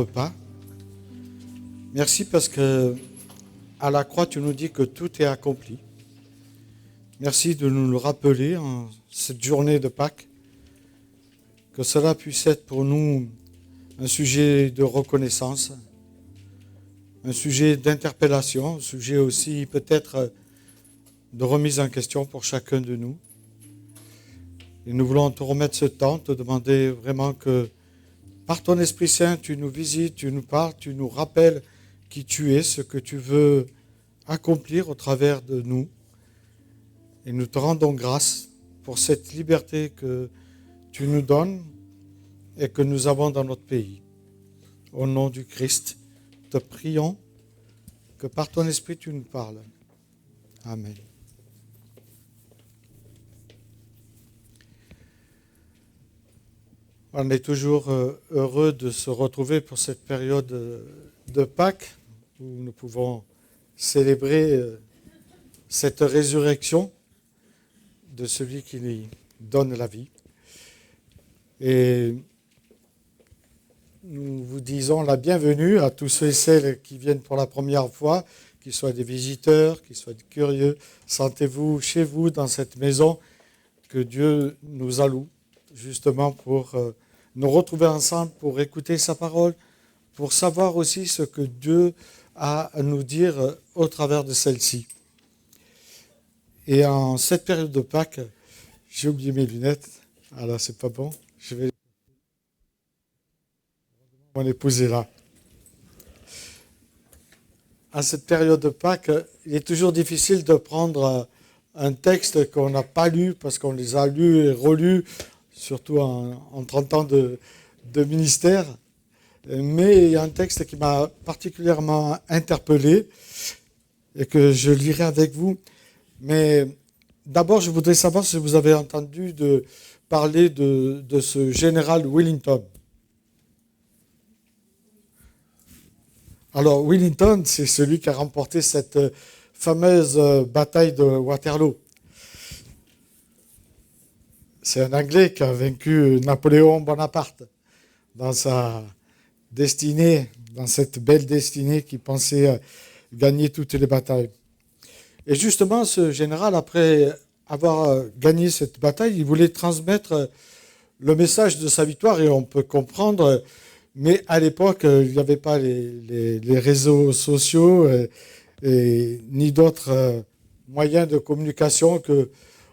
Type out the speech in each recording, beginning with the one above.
Repas. Merci parce que à la croix, tu nous dis que tout est accompli. Merci de nous le rappeler en cette journée de Pâques, que cela puisse être pour nous un sujet de reconnaissance, un sujet d'interpellation, un sujet aussi peut-être de remise en question pour chacun de nous. Et nous voulons te remettre ce temps, te demander vraiment que par ton Esprit Saint, tu nous visites, tu nous parles, tu nous rappelles qui tu es, ce que tu veux accomplir au travers de nous. Et nous te rendons grâce pour cette liberté que tu nous donnes et que nous avons dans notre pays. Au nom du Christ, te prions que par ton Esprit tu nous parles. Amen. On est toujours heureux de se retrouver pour cette période de Pâques où nous pouvons célébrer cette résurrection de celui qui nous donne la vie. Et nous vous disons la bienvenue à tous ceux et celles qui viennent pour la première fois, qu'ils soient des visiteurs, qu'ils soient des curieux. Sentez-vous chez vous dans cette maison que Dieu nous alloue justement pour nous retrouver ensemble, pour écouter sa parole, pour savoir aussi ce que Dieu a à nous dire au travers de celle-ci. Et en cette période de Pâques, j'ai oublié mes lunettes. Alors, c'est pas bon. Je vais... Mon épouse est là. En cette période de Pâques, il est toujours difficile de prendre un texte qu'on n'a pas lu, parce qu'on les a lus et relus, surtout en 30 ans de ministère. Mais il y a un texte qui m'a particulièrement interpellé et que je lirai avec vous. Mais d'abord, je voudrais savoir si vous avez entendu parler de ce général Wellington. Alors, Wellington, c'est celui qui a remporté cette fameuse bataille de Waterloo. C'est un Anglais qui a vaincu Napoléon Bonaparte dans sa destinée, dans cette belle destinée qui pensait gagner toutes les batailles. Et justement, ce général, après avoir gagné cette bataille, il voulait transmettre le message de sa victoire, et on peut comprendre, mais à l'époque, il n'y avait pas les réseaux sociaux ni d'autres moyens de communication que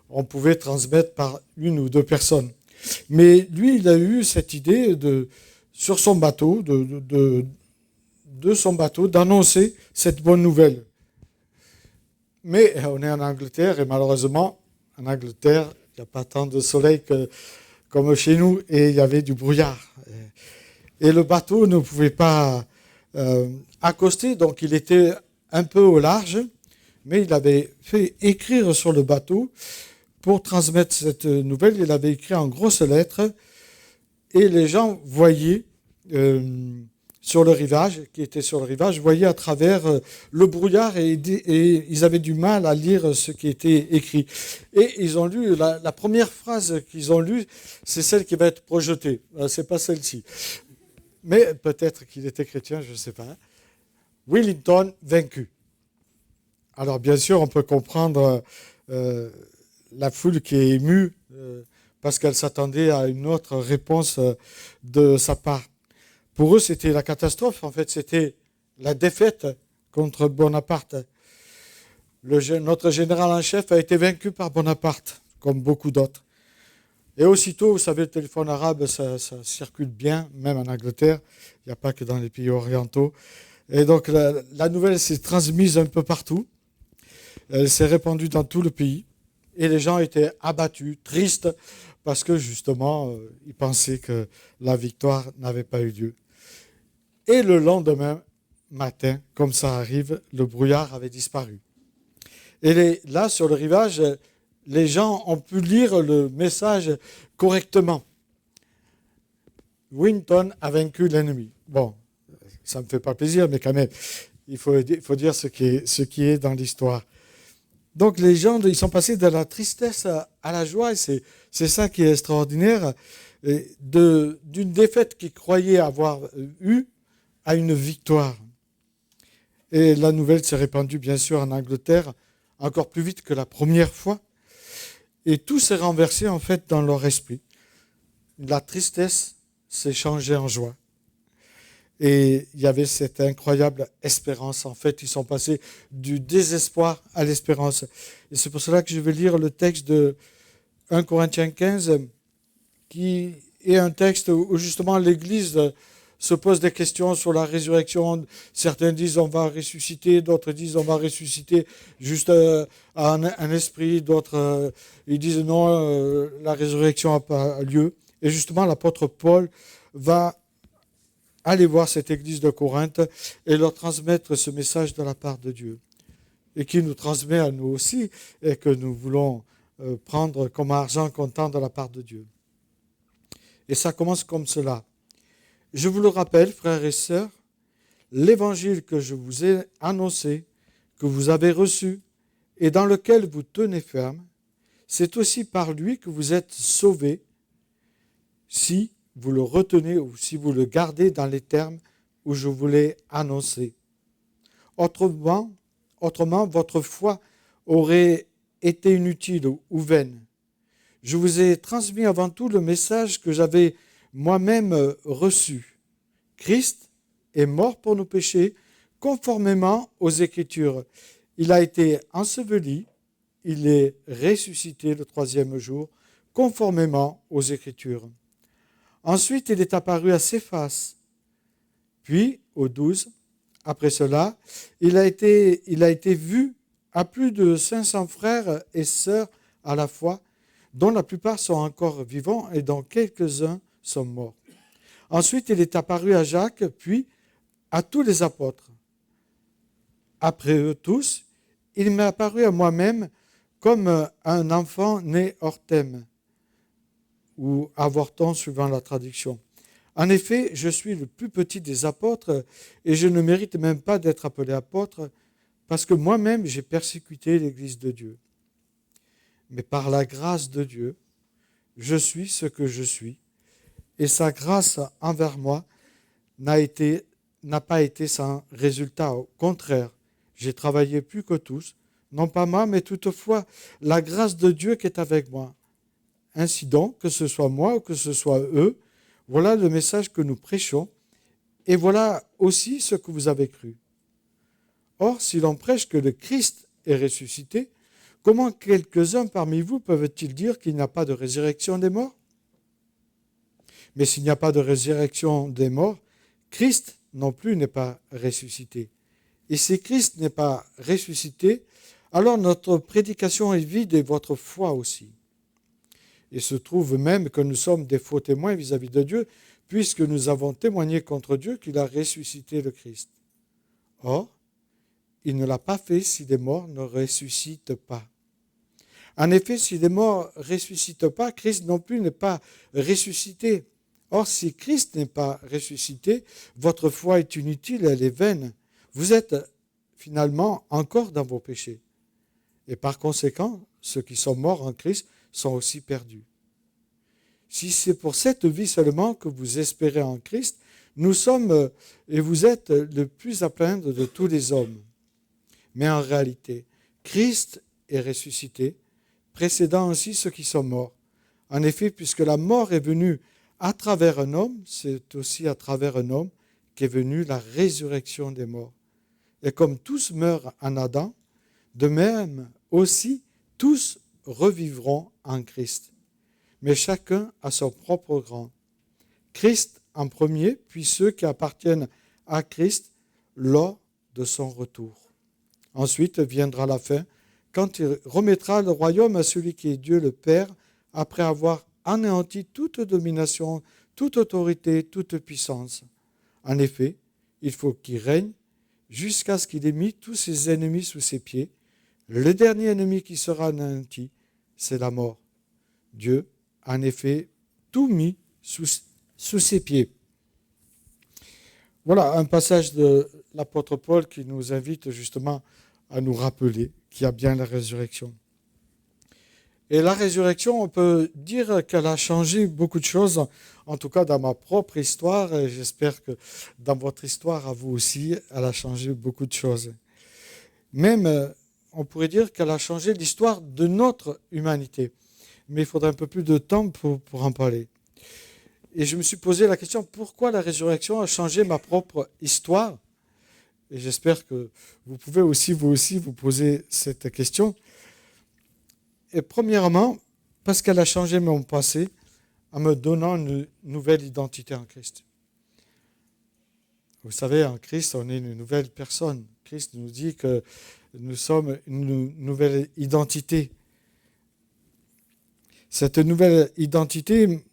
on pouvait transmettre par une ou deux personnes. Mais lui, il a eu cette idée sur son bateau, de son bateau, d'annoncer cette bonne nouvelle. Mais on est en Angleterre, et malheureusement, en Angleterre, il n'y a pas tant de soleil comme chez nous, et il y avait du brouillard. Et le bateau ne pouvait pas accoster, donc il était un peu au large, mais il avait fait écrire sur le bateau. Pour transmettre cette nouvelle, il avait écrit en grosses lettres, et les gens voyaient sur le rivage, qui était sur le rivage, voyaient à travers le brouillard, et ils avaient du mal à lire ce qui était écrit. Et ils ont lu, la première phrase qu'ils ont lue, c'est celle qui va être projetée. C'est pas celle-ci. Mais peut-être qu'il était chrétien, je ne sais pas. Wellington vaincu. Alors bien sûr, on peut comprendre la foule qui est émue parce qu'elle s'attendait à une autre réponse de sa part. Pour eux, c'était la catastrophe. En fait, c'était la défaite contre Bonaparte. Notre général en chef a été vaincu par Bonaparte, comme beaucoup d'autres. Et aussitôt, vous savez, le téléphone arabe, ça circule bien, même en Angleterre. Il n'y a pas que dans les pays orientaux. Et donc, la nouvelle s'est transmise un peu partout. Elle s'est répandue dans tout le pays. Et les gens étaient abattus, tristes, parce que justement, ils pensaient que la victoire n'avait pas eu lieu. Et le lendemain matin, comme ça arrive, le brouillard avait disparu. Et là, sur le rivage, les gens ont pu lire le message correctement. Wellington a vaincu l'ennemi. Bon, ça ne me fait pas plaisir, mais quand même, il faut dire ce qui est dans l'histoire. Donc les gens, ils sont passés de la tristesse à la joie, et c'est ça qui est extraordinaire. D'une défaite qu'ils croyaient avoir eue, à une victoire. Et la nouvelle s'est répandue bien sûr en Angleterre encore plus vite que la première fois. Et tout s'est renversé en fait dans leur esprit. La tristesse s'est changée en joie. Et il y avait cette incroyable espérance. En fait, ils sont passés du désespoir à l'espérance. Et c'est pour cela que je vais lire le texte de 1 Corinthiens 15, qui est un texte où justement l'Église se pose des questions sur la résurrection. Certains disent on va ressusciter, d'autres disent on va ressusciter juste à un esprit, d'autres ils disent non, la résurrection n'a pas lieu. Et justement, l'apôtre Paul va aller voir cette église de Corinthe et leur transmettre ce message de la part de Dieu. Et qui nous transmet à nous aussi et que nous voulons prendre comme argent comptant de la part de Dieu. Et ça commence comme cela. Je vous le rappelle, frères et sœurs, l'évangile que je vous ai annoncé, que vous avez reçu et dans lequel vous tenez ferme, c'est aussi par lui que vous êtes sauvés, si vous le retenez ou si vous le gardez dans les termes où je vous l'ai annoncé. Autrement, votre foi aurait été inutile ou vaine. Je vous ai transmis avant tout le message que j'avais moi-même reçu. Christ est mort pour nos péchés, conformément aux Écritures. Il a été enseveli, il est ressuscité le troisième jour, conformément aux Écritures. Ensuite, il est apparu à Céphas, puis aux 12. Après cela, il a été vu à plus de 500 frères et sœurs à la fois, dont la plupart sont encore vivants et dont quelques-uns sont morts. Ensuite, il est apparu à Jacques, puis à tous les apôtres. Après eux tous, il m'est apparu à moi-même comme un enfant né hors thème, ou avorton suivant la traduction. En effet, je suis le plus petit des apôtres et je ne mérite même pas d'être appelé apôtre parce que moi-même j'ai persécuté l'Église de Dieu. Mais par la grâce de Dieu, je suis ce que je suis et sa grâce envers moi n'a pas été sans résultat. Au contraire, j'ai travaillé plus que tous, non pas moi, mais toutefois la grâce de Dieu qui est avec moi. Ainsi donc, que ce soit moi ou que ce soit eux, voilà le message que nous prêchons, et voilà aussi ce que vous avez cru. Or, si l'on prêche que le Christ est ressuscité, comment quelques-uns parmi vous peuvent-ils dire qu'il n'y a pas de résurrection des morts ? Mais s'il n'y a pas de résurrection des morts, Christ non plus n'est pas ressuscité. Et si Christ n'est pas ressuscité, alors notre prédication est vide et votre foi aussi. Il se trouve même que nous sommes des faux témoins vis-à-vis de Dieu, puisque nous avons témoigné contre Dieu qu'il a ressuscité le Christ. Or, il ne l'a pas fait si les morts ne ressuscitent pas. En effet, si les morts ne ressuscitent pas, Christ non plus n'est pas ressuscité. Or, si Christ n'est pas ressuscité, votre foi est inutile, elle est vaine. Vous êtes finalement encore dans vos péchés. Et par conséquent, ceux qui sont morts en Christ sont aussi perdus. Si c'est pour cette vie seulement que vous espérez en Christ, nous sommes et vous êtes le plus à plaindre de tous les hommes. Mais en réalité, Christ est ressuscité, précédant aussi ceux qui sont morts. En effet, puisque la mort est venue à travers un homme, c'est aussi à travers un homme qu'est venue la résurrection des morts. Et comme tous meurent en Adam, de même aussi tous revivront en Christ. Mais chacun a son propre rang. Christ en premier, puis ceux qui appartiennent à Christ lors de son retour. Ensuite viendra la fin, quand il remettra le royaume à celui qui est Dieu le Père, après avoir anéanti toute domination, toute autorité, toute puissance. En effet, il faut qu'il règne jusqu'à ce qu'il ait mis tous ses ennemis sous ses pieds. Le dernier ennemi qui sera anéanti, c'est la mort. Dieu a en effet tout mis sous ses pieds. Voilà un passage de l'apôtre Paul qui nous invite justement à nous rappeler qu'il y a bien la résurrection. Et la résurrection, on peut dire qu'elle a changé beaucoup de choses, en tout cas dans ma propre histoire, et j'espère que dans votre histoire à vous aussi, elle a changé beaucoup de choses. Même, on pourrait dire qu'elle a changé l'histoire de notre humanité. Mais il faudrait un peu plus de temps pour en parler. Et je me suis posé la question, pourquoi la résurrection a changé ma propre histoire? Et j'espère que vous pouvez aussi, vous aussi, vous poser cette question. Et premièrement, parce qu'elle a changé mon passé en me donnant une nouvelle identité en Christ. Vous savez, en Christ, on est une nouvelle personne. Christ nous dit que nous sommes une nouvelle identité. Cette nouvelle identité,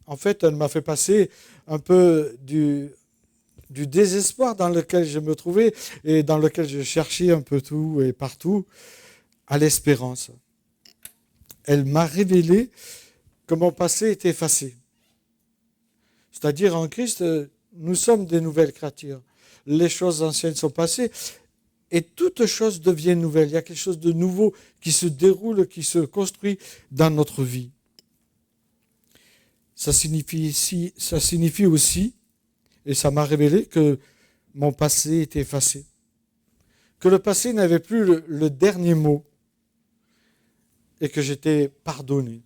en fait, elle m'a fait passer un peu du désespoir dans lequel je me trouvais et dans lequel je cherchais un peu tout et partout, à l'espérance. Elle m'a révélé que mon passé était effacé. C'est-à-dire en Christ, nous sommes des nouvelles créatures. Les choses anciennes sont passées et toutes choses deviennent nouvelles. Il y a quelque chose de nouveau qui se déroule, qui se construit dans notre vie. Ça signifie aussi, et ça m'a révélé que mon passé était effacé. Que le passé n'avait plus le dernier mot et que j'étais pardonné.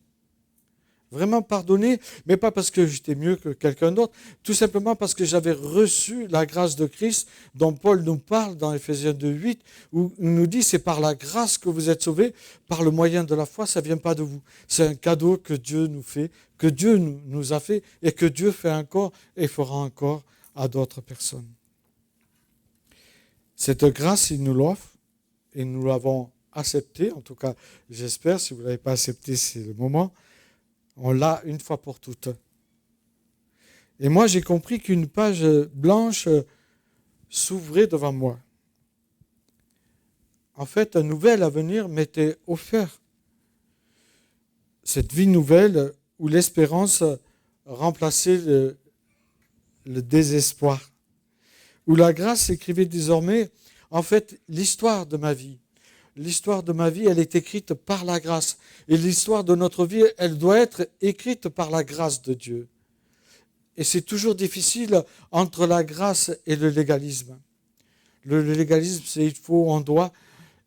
Vraiment pardonné, mais pas parce que j'étais mieux que quelqu'un d'autre, tout simplement parce que j'avais reçu la grâce de Christ dont Paul nous parle dans Éphésiens 2:8, où il nous dit c'est par la grâce que vous êtes sauvés, par le moyen de la foi, ça ne vient pas de vous. C'est un cadeau que Dieu nous fait, que Dieu nous a fait et que Dieu fait encore et fera encore à d'autres personnes. Cette grâce, il nous l'offre et nous l'avons acceptée, en tout cas j'espère, si vous ne l'avez pas acceptée, c'est le moment. On l'a une fois pour toutes. Et moi, j'ai compris qu'une page blanche s'ouvrait devant moi. En fait, un nouvel avenir m'était offert. Cette vie nouvelle où l'espérance remplaçait le désespoir. Où la grâce écrivait désormais, en fait, l'histoire de ma vie. L'histoire de ma vie, elle est écrite par la grâce. Et l'histoire de notre vie, elle doit être écrite par la grâce de Dieu. Et c'est toujours difficile entre la grâce et le légalisme. Le légalisme, c'est il faut, on doit.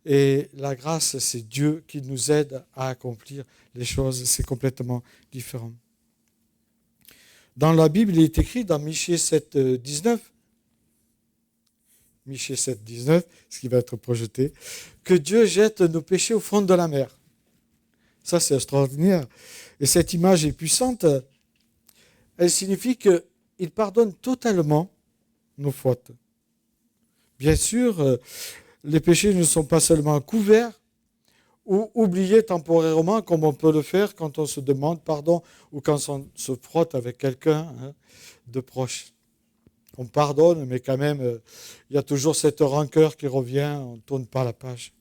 Et la grâce, c'est Dieu qui nous aide à accomplir les choses. C'est complètement différent. Dans la Bible, il est écrit dans Michée 7:19, Michée 7:19, ce qui va être projeté, que Dieu jette nos péchés au fond de la mer. Ça, c'est extraordinaire. Et cette image est puissante. Elle signifie qu'il pardonne totalement nos fautes. Bien sûr, les péchés ne sont pas seulement couverts ou oubliés temporairement, comme on peut le faire quand on se demande pardon ou quand on se frotte avec quelqu'un de proche. On pardonne, mais quand même, il y a toujours cette rancœur qui revient, on ne tourne pas la page.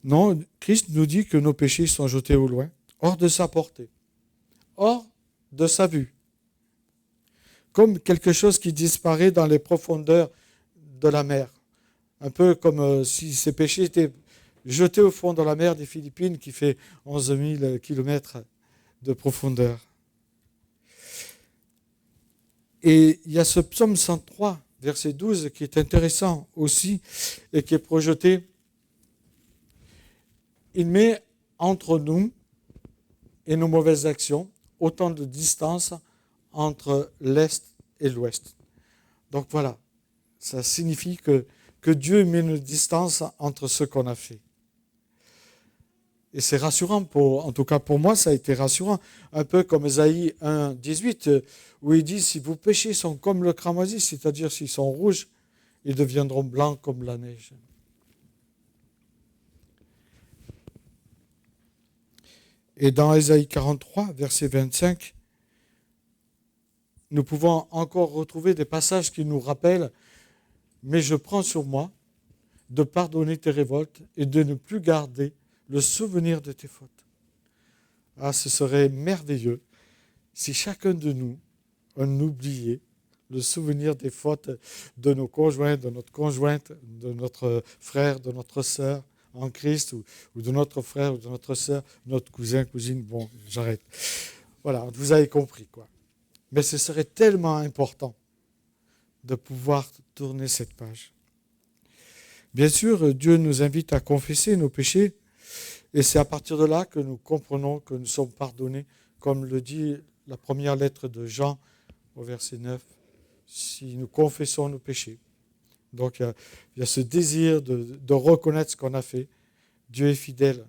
Non, Christ nous dit que nos péchés sont jetés au loin, hors de sa portée, hors de sa vue, comme quelque chose qui disparaît dans les profondeurs de la mer. Un peu comme si ces péchés étaient jetés au fond de la mer des Philippines qui fait 11 000 kilomètres de profondeur. Et il y a ce psaume 103, verset 12, qui est intéressant aussi et qui est projeté. Il met entre nous et nos mauvaises actions autant de distance entre l'Est et l'Ouest. Donc voilà, ça signifie que Dieu met une distance entre ce qu'on a fait. Et c'est rassurant, en tout cas pour moi, ça a été rassurant. Un peu comme Ésaïe 1:18, où il dit, si vos péchés sont comme le cramoisi, c'est-à-dire s'ils sont rouges, ils deviendront blancs comme la neige. Et dans Ésaïe 43, verset 25, nous pouvons encore retrouver des passages qui nous rappellent, mais je prends sur moi de pardonner tes révoltes et de ne plus garder le souvenir de tes fautes. Ah, ce serait merveilleux si chacun de nous, on oubliait le souvenir des fautes de nos conjoints, de notre conjointe, de notre frère, de notre sœur. en Christ, ou de notre frère, ou de notre sœur, notre cousin, cousine. Bon, j'arrête. Voilà, vous avez compris, quoi. Mais ce serait tellement important de pouvoir tourner cette page. Bien sûr, Dieu nous invite à confesser nos péchés, et c'est à partir de là que nous comprenons que nous sommes pardonnés, comme le dit la première lettre de Jean au verset 9, si nous confessons nos péchés. Donc il y a ce désir de reconnaître ce qu'on a fait. Dieu est fidèle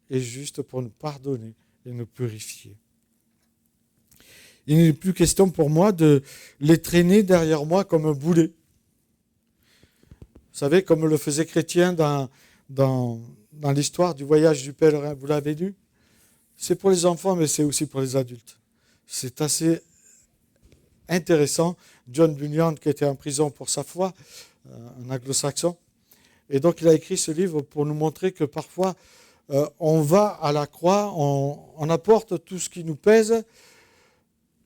et juste pour nous pardonner et nous purifier. Il n'est plus question pour moi de les traîner derrière moi comme un boulet. Vous savez, comme le faisait Chrétien dans l'histoire du voyage du pèlerin, vous l'avez lu? C'est pour les enfants, mais c'est aussi pour les adultes. C'est assez intéressant. John Bunyan, qui était en prison pour sa foi, un anglo-saxon, et donc il a écrit ce livre pour nous montrer que parfois, on va à la croix, on apporte tout ce qui nous pèse.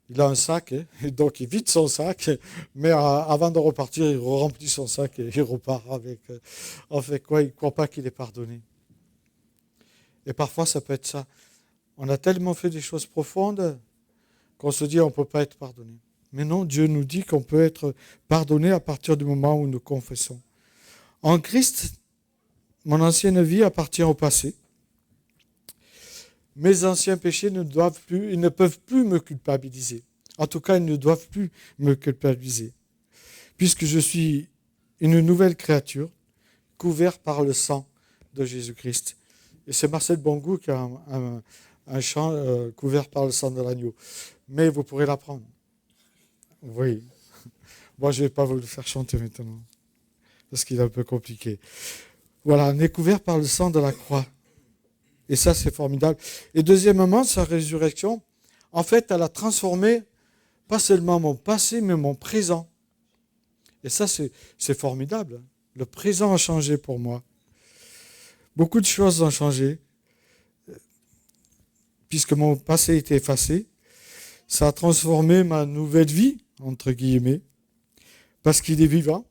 Il a un sac, et donc il vide son sac, mais avant de repartir, il remplit son sac et il repart avec. En fait, quoi, il ne croit pas qu'il est pardonné. Et parfois, ça peut être ça. On a tellement fait des choses profondes qu'on se dit on ne peut pas être pardonné. Mais non, Dieu nous dit qu'on peut être pardonné à partir du moment où nous confessons. En Christ, mon ancienne vie appartient au passé. Mes anciens péchés ils ne peuvent plus me culpabiliser. En tout cas, ils ne doivent plus me culpabiliser. Puisque je suis une nouvelle créature, couverte par le sang de Jésus-Christ. Et c'est Marcel Bongou qui a un chant couvert par le sang de l'agneau. Mais vous pourrez l'apprendre. Oui. Moi, je ne vais pas vous le faire chanter maintenant. Parce qu'il est un peu compliqué. Voilà, on est couvert par le sang de la croix. Et ça, c'est formidable. Et deuxièmement, sa résurrection, en fait, elle a transformé pas seulement mon passé, mais mon présent. Et ça, c'est formidable. Le présent a changé pour moi. Beaucoup de choses ont changé. Puisque mon passé était effacé, ça a transformé ma nouvelle vie, entre guillemets, parce qu'il est vivant.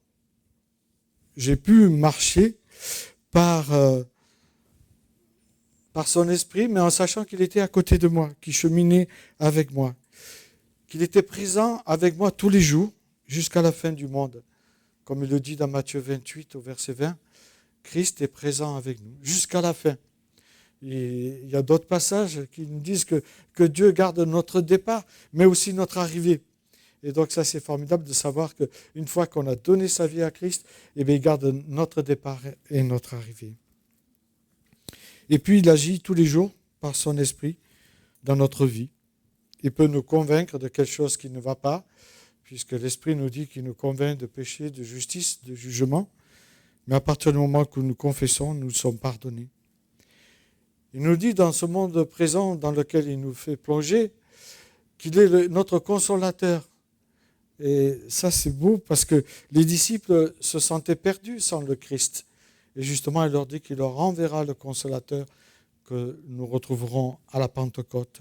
J'ai pu marcher par son esprit, mais en sachant qu'il était à côté de moi, qu'il cheminait avec moi, qu'il était présent avec moi tous les jours jusqu'à la fin du monde. Comme il le dit dans Matthieu 28 au verset 20, Christ est présent avec nous jusqu'à la fin. Et il y a d'autres passages qui nous disent que Dieu garde notre départ, mais aussi notre arrivée. Et donc ça, c'est formidable de savoir qu'une fois qu'on a donné sa vie à Christ, eh bien, il garde notre départ et notre arrivée. Et puis, il agit tous les jours par son esprit dans notre vie. Il peut nous convaincre de quelque chose qui ne va pas, puisque l'esprit nous dit qu'il nous convainc de péché, de justice, de jugement. Mais à partir du moment que nous confessons, nous sommes pardonnés. Il nous dit dans ce monde présent dans lequel il nous fait plonger, qu'il est notre consolateur. Et ça, c'est beau parce que les disciples se sentaient perdus sans le Christ. Et justement, il leur dit qu'il leur enverra le consolateur que nous retrouverons à la Pentecôte.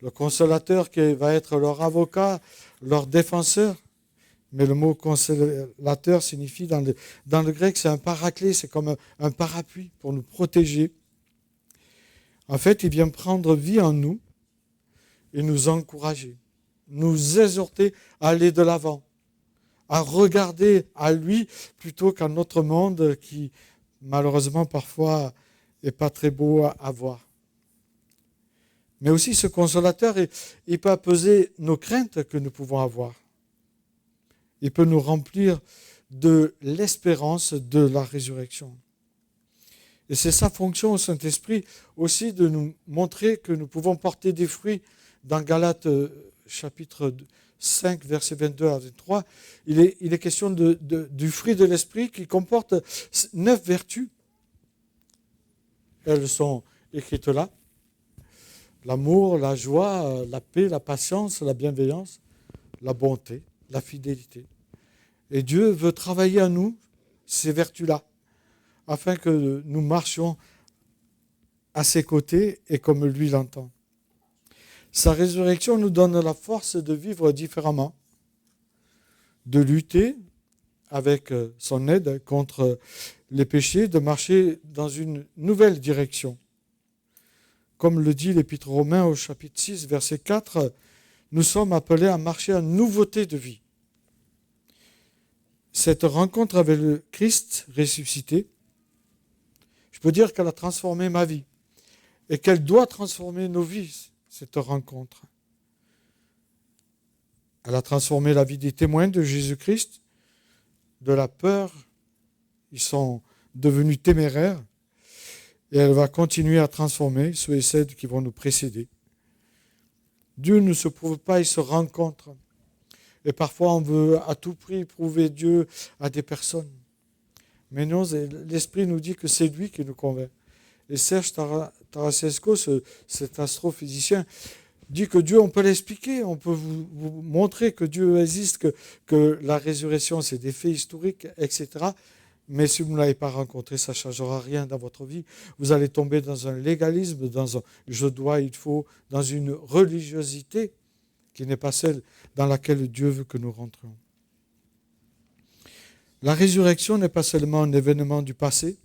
Le consolateur qui va être leur avocat, leur défenseur. Mais le mot consolateur signifie, dans le grec, c'est un paraclet, c'est comme un parapluie pour nous protéger. En fait, il vient prendre vie en nous et nous encourager, nous exhorter à aller de l'avant, à regarder à lui plutôt qu'à notre monde qui, malheureusement, parfois, n'est pas très beau à voir. Mais aussi, ce consolateur, il peut apaiser nos craintes que nous pouvons avoir. Il peut nous remplir de l'espérance de la résurrection. Et c'est sa fonction au Saint-Esprit aussi de nous montrer que nous pouvons porter des fruits. Dans Galates chapitre 5, versets 22 à 23, il est question du fruit de l'Esprit qui comporte 9 vertus. Elles sont écrites là. L'amour, la joie, la paix, la patience, la bienveillance, la bonté, la fidélité. Et Dieu veut travailler à nous ces vertus-là, afin que nous marchions à ses côtés et comme lui l'entend. Sa résurrection nous donne la force de vivre différemment, de lutter avec son aide contre les péchés, de marcher dans une nouvelle direction. Comme le dit l'Épître aux Romains au chapitre 6, verset 4, nous sommes appelés à marcher en nouveauté de vie. Cette rencontre avec le Christ ressuscité, je peux dire qu'elle a transformé ma vie et qu'elle doit transformer nos vies, cette rencontre. Elle a transformé la vie des témoins de Jésus-Christ, de la peur. Ils sont devenus téméraires et elle va continuer à transformer ceux et celles qui vont nous précéder. Dieu ne se prouve pas, il se rencontre. Et parfois, on veut à tout prix prouver Dieu à des personnes. Mais non, l'Esprit nous dit que c'est lui qui nous convainc. Et Serge Tarasesco, cet astrophysicien, dit que Dieu, on peut l'expliquer, on peut vous montrer que Dieu existe, que la résurrection, c'est des faits historiques, etc. Mais si vous ne l'avez pas rencontré, ça ne changera rien dans votre vie. Vous allez tomber dans un légalisme, dans un je dois, il faut, dans une religiosité qui n'est pas celle dans laquelle Dieu veut que nous rentrions. La résurrection n'est pas seulement un événement du passé,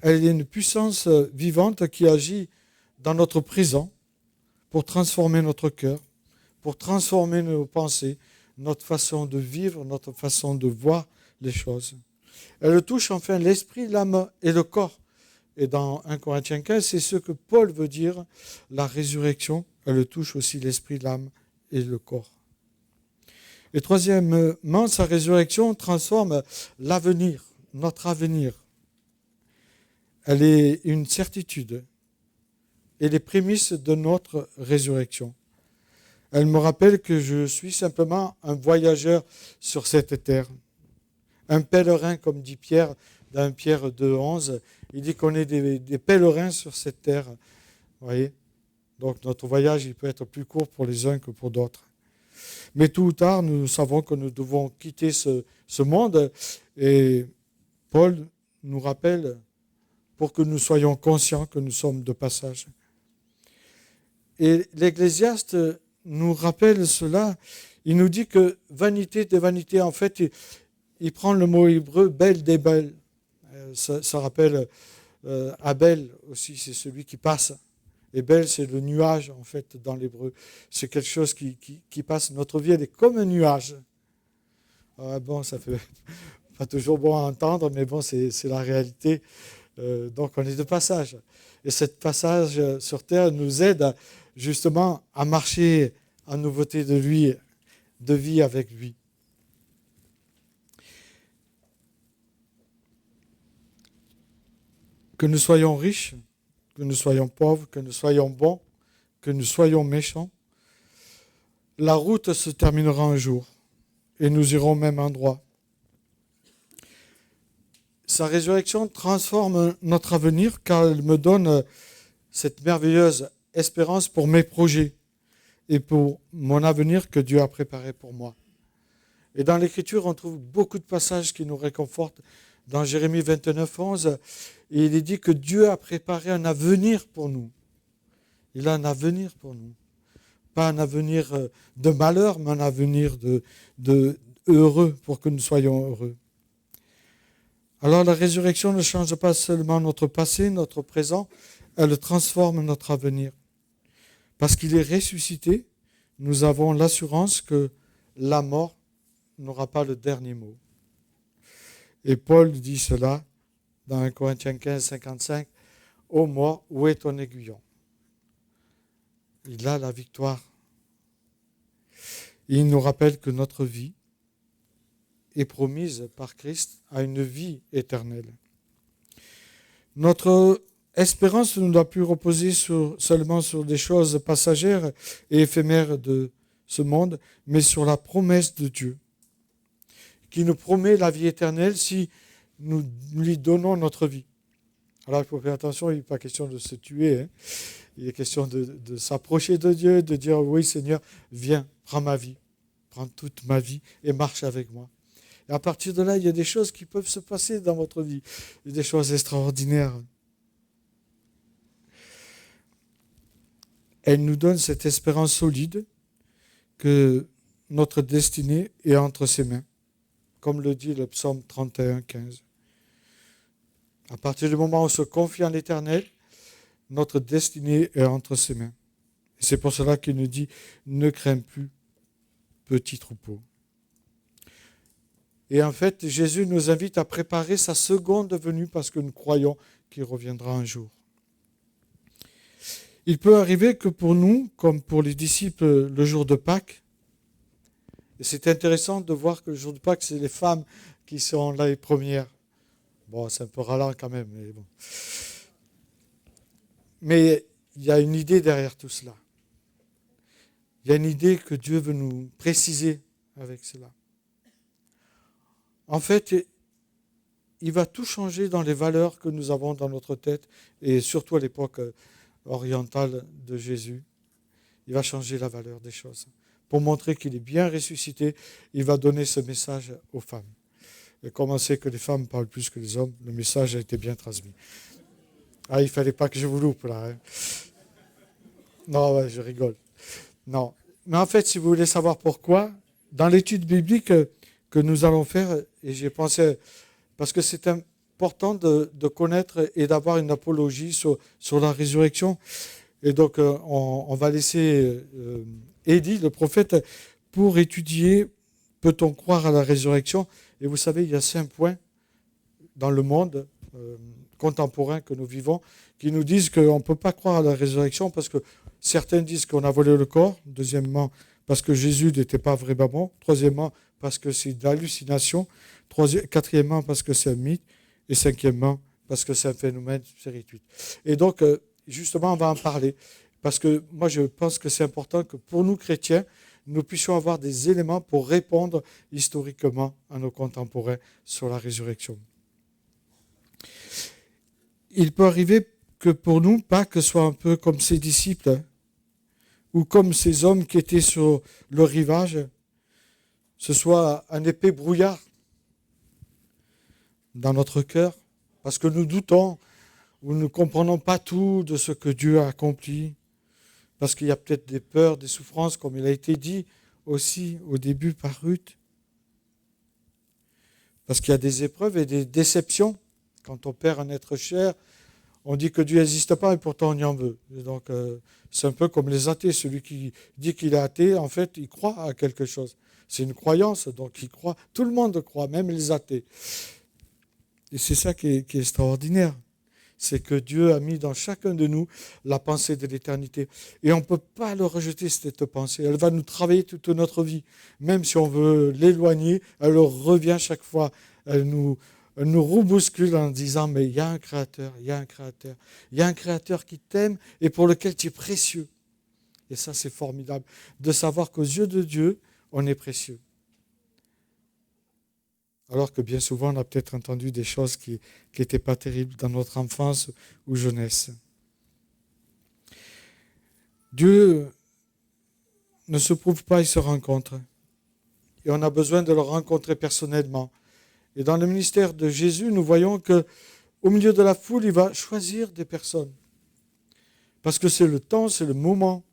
elle est une puissance vivante qui agit dans notre présent pour transformer notre cœur, pour transformer nos pensées, notre façon de vivre, notre façon de voir les choses. Elle touche enfin l'esprit, l'âme et le corps. Et dans 1 Corinthiens 15, c'est ce que Paul veut dire, la résurrection, elle touche aussi l'esprit, l'âme et le corps. Et troisièmement, sa résurrection transforme l'avenir, notre avenir. Elle est une certitude et les prémices de notre résurrection. Elle me rappelle que je suis simplement un voyageur sur cette terre. Un pèlerin, comme dit Pierre, dans Pierre 2,11, il dit qu'on est des pèlerins sur cette terre. Vous voyez ? Donc notre voyage, il peut être plus court pour les uns que pour d'autres. Mais tôt ou tard, nous savons que nous devons quitter ce monde. Et Paul nous rappelle pour que nous soyons conscients que nous sommes de passage. Et l'Ecclésiaste nous rappelle cela. Il nous dit que vanité des vanités, en fait, il prend le mot hébreu, bel des belles. Ça rappelle Abel aussi, c'est celui qui passe. Et bel, c'est le nuage, en fait, dans l'hébreu. C'est quelque chose qui passe. Notre vie, elle est comme un nuage. Bon, ça fait pas toujours bon à entendre, mais bon, c'est la réalité. Donc, on est de passage. Et ce passage sur terre nous aide justement à marcher en nouveauté de lui, de vie avec lui. Que nous soyons riches, que nous soyons pauvres, que nous soyons bons, que nous soyons méchants, la route se terminera un jour et nous irons au même endroit. Sa résurrection transforme notre avenir car elle me donne cette merveilleuse espérance pour mes projets et pour mon avenir que Dieu a préparé pour moi. Et dans l'Écriture, on trouve beaucoup de passages qui nous réconfortent. Dans Jérémie 29, 11, il est dit que Dieu a préparé un avenir pour nous. Il a un avenir pour nous. Pas un avenir de malheur, mais un avenir de heureux, pour que nous soyons heureux. Alors la résurrection ne change pas seulement notre passé, notre présent, elle transforme notre avenir. Parce qu'il est ressuscité, nous avons l'assurance que la mort n'aura pas le dernier mot. Et Paul dit cela dans 1 Corinthiens 15, 55, « Ô mort, où est ton aiguillon ?» Il a la victoire. Et il nous rappelle que notre vie est promise par Christ à une vie éternelle. Notre espérance ne doit plus reposer seulement sur des choses passagères et éphémères de ce monde, mais sur la promesse de Dieu, qui nous promet la vie éternelle si nous lui donnons notre vie. Alors il faut faire attention, il n'est pas question de se tuer, hein. Il est question de s'approcher de Dieu, de dire « Oui Seigneur, viens, prends ma vie, prends toute ma vie et marche avec moi ». Et à partir de là, il y a des choses qui peuvent se passer dans votre vie, il y a des choses extraordinaires. Elle nous donne cette espérance solide que notre destinée est entre ses mains, comme le dit le psaume 31, 15. À partir du moment où on se confie en l'Éternel, notre destinée est entre ses mains. Et c'est pour cela qu'il nous dit, ne crains plus, petit troupeau. Et en fait, Jésus nous invite à préparer sa seconde venue parce que nous croyons qu'il reviendra un jour. Il peut arriver que pour nous, comme pour les disciples le jour de Pâques, et c'est intéressant de voir que le jour de Pâques, c'est les femmes qui sont là les premières. Bon, c'est un peu ralent quand même, mais bon. Mais il y a une idée derrière tout cela. Il y a une idée que Dieu veut nous préciser avec cela. En fait, il va tout changer dans les valeurs que nous avons dans notre tête, et surtout à l'époque orientale de Jésus. Il va changer la valeur des choses. Pour montrer qu'il est bien ressuscité, il va donner ce message aux femmes. Et comme on sait que les femmes parlent plus que les hommes, le message a été bien transmis. Ah, il ne fallait pas que je vous loupe là. Hein. Non, ouais, je rigole. Non. Mais en fait, si vous voulez savoir pourquoi, dans l'étude biblique que nous allons faire, et j'ai pensé, parce que c'est important de connaître et d'avoir une apologie sur la résurrection. Et donc, on va laisser Élie, le prophète, pour étudier, peut-on croire à la résurrection? Et vous savez, il y a 5 points dans le monde contemporain que nous vivons qui nous disent qu'on ne peut pas croire à la résurrection parce que certains disent qu'on a volé le corps. Deuxièmement, parce que Jésus n'était pas vraiment bon. Troisièmement, parce que c'est de l'hallucination. Quatrièmement, parce que c'est un mythe. Et cinquièmement, parce que c'est un phénomène spirituel. Et donc, justement, on va en parler. Parce que moi, je pense que c'est important que pour nous, chrétiens, nous puissions avoir des éléments pour répondre historiquement à nos contemporains sur la résurrection. Il peut arriver que pour nous, Pâques soit un peu comme ses disciples, hein, ou comme ces hommes qui étaient sur le rivage, ce soit un épais brouillard dans notre cœur, parce que nous doutons ou nous ne comprenons pas tout de ce que Dieu a accompli, parce qu'il y a peut-être des peurs, des souffrances, comme il a été dit aussi au début par Ruth, parce qu'il y a des épreuves et des déceptions. Quand on perd un être cher, on dit que Dieu n'existe pas et pourtant on y en veut. Et donc, c'est un peu comme les athées. Celui qui dit qu'il est athée, en fait, il croit à quelque chose. C'est une croyance, donc il croit. Tout le monde croit, même les athées. Et c'est ça qui est extraordinaire. C'est que Dieu a mis dans chacun de nous la pensée de l'éternité. Et on ne peut pas le rejeter, cette pensée. Elle va nous travailler toute notre vie. Même si on veut l'éloigner, elle revient chaque fois. Elle nous rebouscule en disant, mais il y a un Créateur, il y a un Créateur. Il y a un Créateur qui t'aime et pour lequel tu es précieux. Et ça, c'est formidable de savoir qu'aux yeux de Dieu, on est précieux. Alors que bien souvent, on a peut-être entendu des choses qui n'étaient pas terribles dans notre enfance ou jeunesse. Dieu ne se prouve pas, il se rencontre. Et on a besoin de le rencontrer personnellement. Et dans le ministère de Jésus, nous voyons qu'au milieu de la foule, il va choisir des personnes. Parce que c'est le temps, c'est le moment.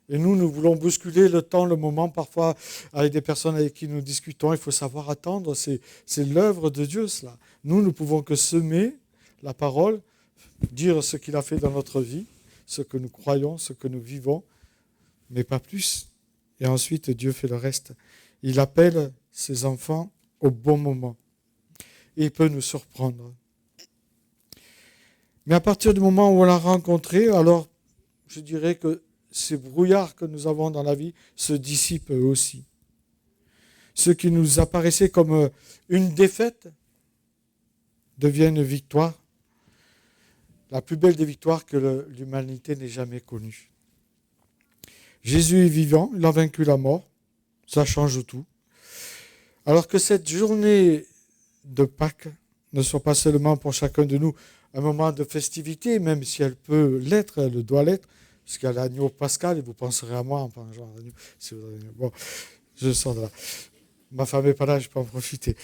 Et nous voulons bousculer le temps, le moment, parfois avec des personnes avec qui nous discutons. Il faut savoir attendre, c'est l'œuvre de Dieu, cela. Nous ne pouvons que semer la parole, dire ce qu'il a fait dans notre vie, ce que nous croyons, ce que nous vivons, mais pas plus. Et ensuite, Dieu fait le reste. Il appelle ses enfants au bon moment. Et il peut nous surprendre. Mais à partir du moment où on l'a rencontré, alors je dirais que ces brouillards que nous avons dans la vie se dissipent eux aussi. Ce qui nous apparaissait comme une défaite devient une victoire. La plus belle des victoires que l'humanité n'ait jamais connue. Jésus est vivant, il a vaincu la mort, ça change tout. Alors que cette journée de Pâques ne soit pas seulement pour chacun de nous un moment de festivité, même si elle peut l'être, elle doit l'être, parce qu'il y a l'agneau pascal, et vous penserez à moi, enfin, genre, agneau, si vous avez... Bon, je sors de là. Ma femme n'est pas là, je peux en profiter.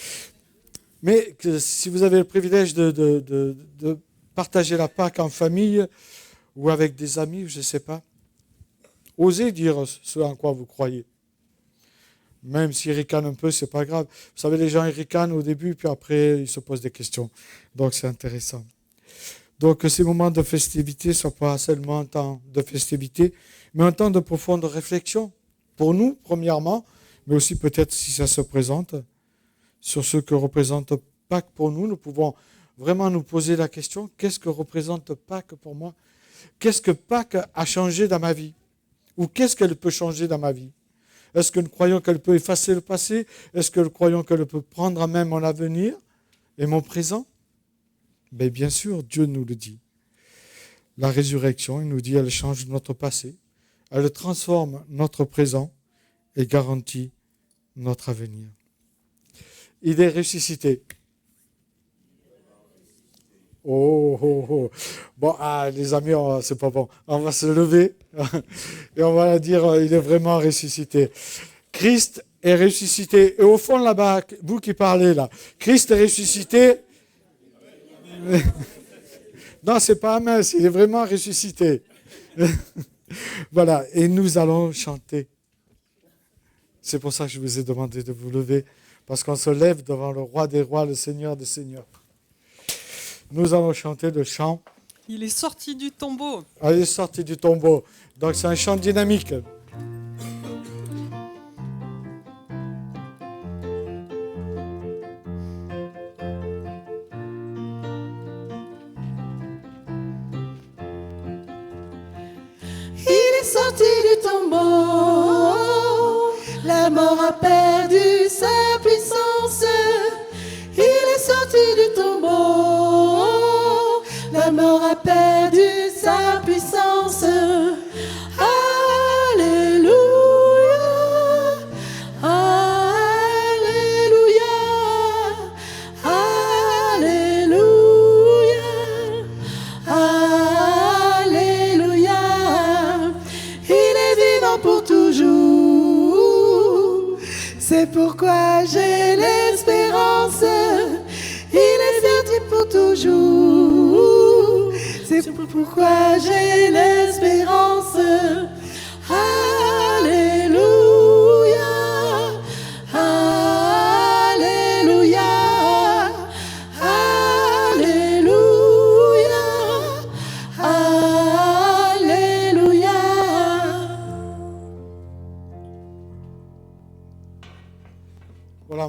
Mais que si vous avez le privilège de partager la Pâque en famille ou avec des amis, je ne sais pas, osez dire ce en quoi vous croyez. Même s'ils ricanent un peu, c'est pas grave. Vous savez, les gens, ils ricanent au début, puis après, ils se posent des questions. Donc, c'est intéressant. Donc, ces moments de festivité ne sont pas seulement un temps de festivité, mais un temps de profonde réflexion. Pour nous, premièrement, mais aussi peut-être si ça se présente, sur ce que représente Pâques pour nous. Nous pouvons vraiment nous poser la question, qu'est-ce que représente Pâques pour moi? Qu'est-ce que Pâques a changé dans ma vie? Ou qu'est-ce qu'elle peut changer dans ma vie? Est-ce que nous croyons qu'elle peut effacer le passé? Est-ce que nous croyons qu'elle peut prendre à même mon avenir et mon présent? Mais bien sûr, Dieu nous le dit. La résurrection, il nous dit, elle change notre passé, elle transforme notre présent et garantit notre avenir. Il est ressuscité. Oh, oh, oh. Bon, les amis, c'est pas bon. On va se lever et on va dire, il est vraiment ressuscité. Christ est ressuscité. Et au fond là-bas, vous qui parlez là, Christ est ressuscité. Non, c'est pas un mince, il est vraiment ressuscité. Voilà, et nous allons chanter. C'est pour ça que je vous ai demandé de vous lever, parce qu'on se lève devant le roi des rois, le Seigneur des seigneurs. Nous allons chanter le chant. Il est sorti du tombeau. Il est sorti du tombeau. Donc c'est un chant dynamique. Il est sorti du tombeau, la mort a perdu sa puissance. Il est sorti du tombeau, la mort a perdu sa puissance. Alléluia, Alléluia, Alléluia, Alléluia. Il est vivant pour toujours, c'est pourquoi j'ai l'espérance. Il est sorti pour toujours, c'est pourquoi j'ai l'espérance.